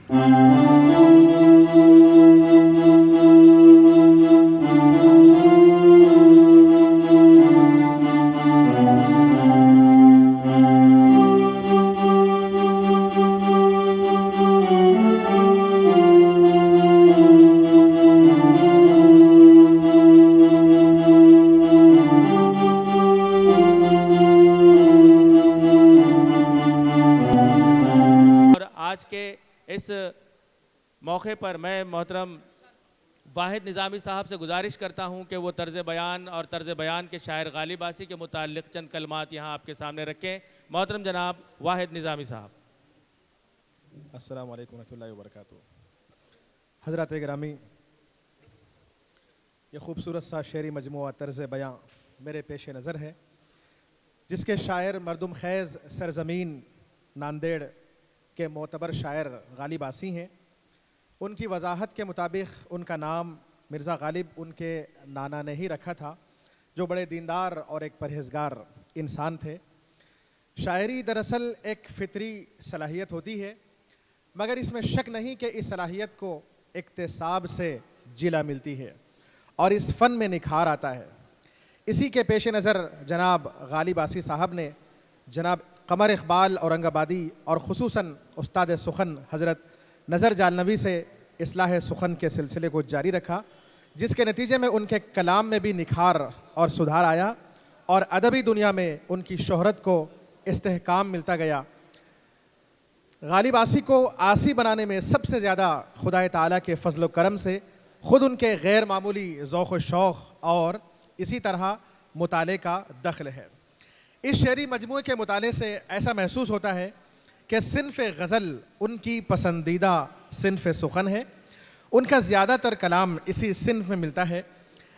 آج کے اس موقع پر میں محترم واحد نظامی صاحب سے گزارش کرتا ہوں کہ وہ طرز بیان اور طرز بیان کے شاعر غالب آسی کے متعلق چند کلمات یہاں آپ کے سامنے رکھیں۔ محترم جناب واحد نظامی صاحب۔ السلام علیکم ورحمۃ اللہ وبرکاتہ۔ حضرات گرامی، یہ خوبصورت سا شعری مجموعہ طرز بیان میرے پیش نظر ہے، جس کے شاعر مردم خیز سرزمین ناندیڑ کے معتبر شاعر غالب آسی ہیں۔ ان کی وضاحت کے مطابق ان کا نام مرزا غالب ان کے نانا نے ہی رکھا تھا، جو بڑے دیندار اور ایک پرہیزگار انسان تھے۔ شاعری دراصل ایک فطری صلاحیت ہوتی ہے، مگر اس میں شک نہیں کہ اس صلاحیت کو اکتساب سے جلا ملتی ہے اور اس فن میں نکھار آتا ہے۔ اسی کے پیش نظر جناب غالب آسی صاحب نے جناب قمر اقبال اورنگ آبادی اور خصوصاً استاد سخن حضرت نظر جالنوی سے اصلاح سخن کے سلسلے کو جاری رکھا، جس کے نتیجے میں ان کے کلام میں بھی نکھار اور سدھار آیا اور ادبی دنیا میں ان کی شہرت کو استحکام ملتا گیا۔ غالب آسی کو آسی بنانے میں سب سے زیادہ خدائے تعالیٰ کے فضل و کرم سے خود ان کے غیر معمولی ذوق و شوق اور اسی طرح مطالعے کا دخل ہے۔ اس شعری مجموعے کے مطالعے سے ایسا محسوس ہوتا ہے کہ صنف غزل ان کی پسندیدہ صنف سخن ہے۔ ان کا زیادہ تر کلام اسی صنف میں ملتا ہے۔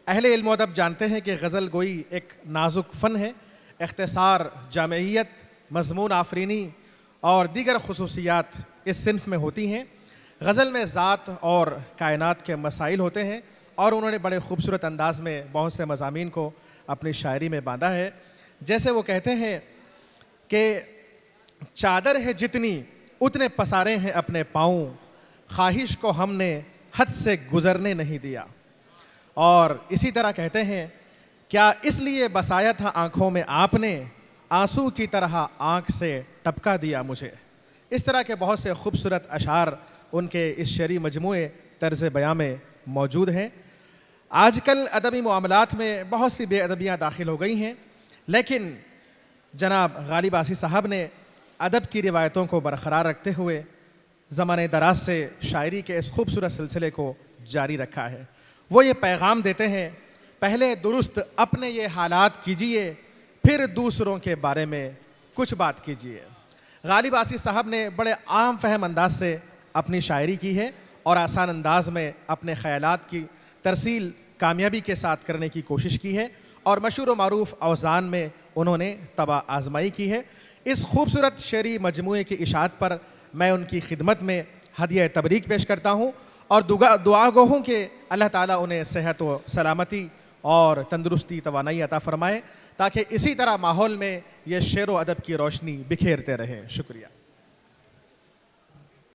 اہل علم و ادب جانتے ہیں کہ غزل گوئی ایک نازک فن ہے۔ اختصار، جامعیت، مضمون آفرینی اور دیگر خصوصیات اس صنف میں ہوتی ہیں۔ غزل میں ذات اور کائنات کے مسائل ہوتے ہیں اور انہوں نے بڑے خوبصورت انداز میں بہت سے مضامین کو اپنی شاعری میں باندھا ہے۔ جیسے وہ کہتے ہیں کہ چادر ہے جتنی اتنے پسارے ہیں اپنے پاؤں، خواہش کو ہم نے حد سے گزرنے نہیں دیا۔ اور اسی طرح کہتے ہیں، کیا اس لیے بسایا تھا آنکھوں میں آپ نے، آنسو کی طرح آنکھ سے ٹپکا دیا مجھے۔ اس طرح کے بہت سے خوبصورت اشعار ان کے اس شعری مجموعے طرز بیان میں موجود ہیں۔ آج کل ادبی معاملات میں بہت سی بے ادبیاں داخل ہو گئی ہیں، لیکن جناب غالب آسی صاحب نے ادب کی روایتوں کو برقرار رکھتے ہوئے زمانے دراز سے شاعری کے اس خوبصورت سلسلے کو جاری رکھا ہے۔ وہ یہ پیغام دیتے ہیں، پہلے درست اپنے یہ حالات کیجئے، پھر دوسروں کے بارے میں کچھ بات کیجئے۔ غالب آسی صاحب نے بڑے عام فہم انداز سے اپنی شاعری کی ہے اور آسان انداز میں اپنے خیالات کی ترسیل کامیابی کے ساتھ کرنے کی کوشش کی ہے اور مشہور و معروف اوزان میں انہوں نے طبع آزمائی کی ہے۔ اس خوبصورت شعری مجموعے کی اشاعت پر میں ان کی خدمت میں ہدیہ تبریک پیش کرتا ہوں اور دعا گو ہوں کہ اللہ تعالیٰ انہیں صحت و سلامتی اور تندرستی توانائی عطا فرمائے، تاکہ اسی طرح ماحول میں یہ شعر و ادب کی روشنی بکھیرتے رہیں۔ شکریہ۔